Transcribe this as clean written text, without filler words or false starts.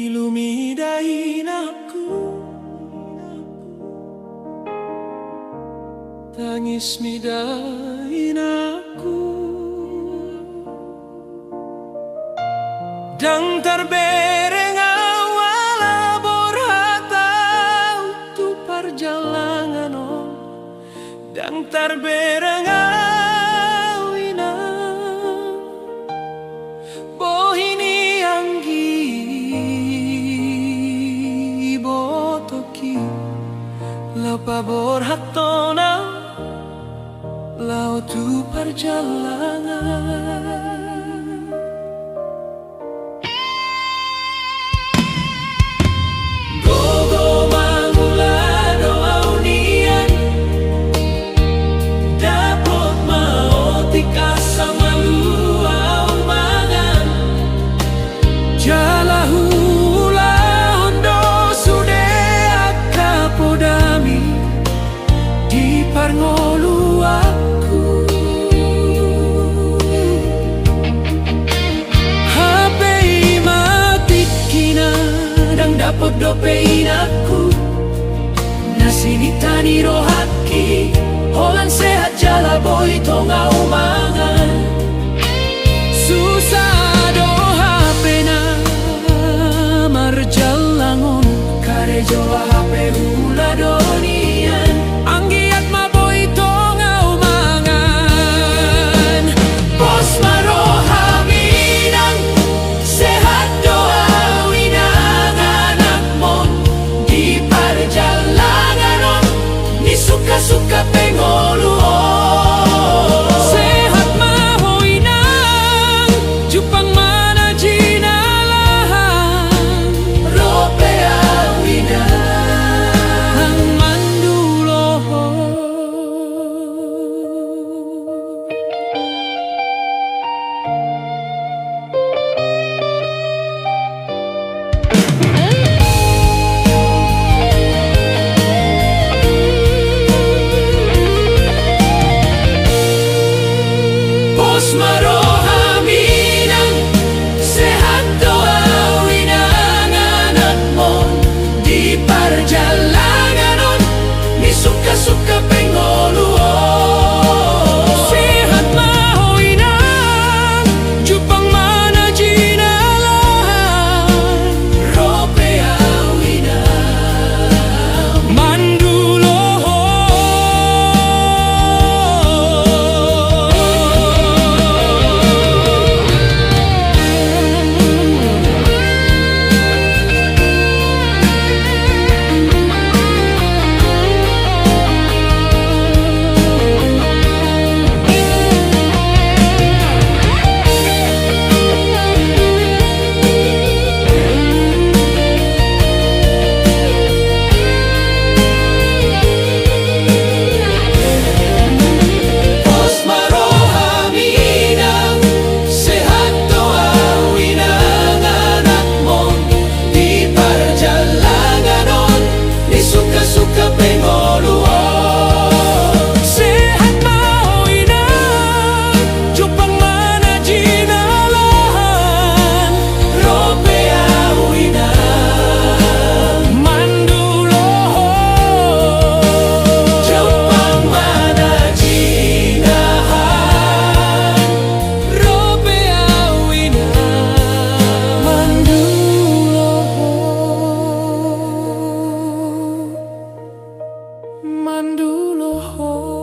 Ilumidain aku, tangis midain aku, dang terbereng awal borhatau tu perjalanan dang terbereng awina bohini anggi botoki lapa borhatona lau tu perjalanan. Dapat dopein aku nasinitani rohaki holan sehat jala boy tonga umangan susah doha pena marjalangon kare joa hape hula donian anggiat ma boy tonga umangan bos maroha minang sehat doa suka pengolu sehat mahoinang jupang mana jinalahan rope awina hang manduloho maroha minang sehat doa winang anak mon di perjalanan ni suka-suka pengoluo sehat mahoinang jupang mana jinalahan rope awinang manduloho Manduloho.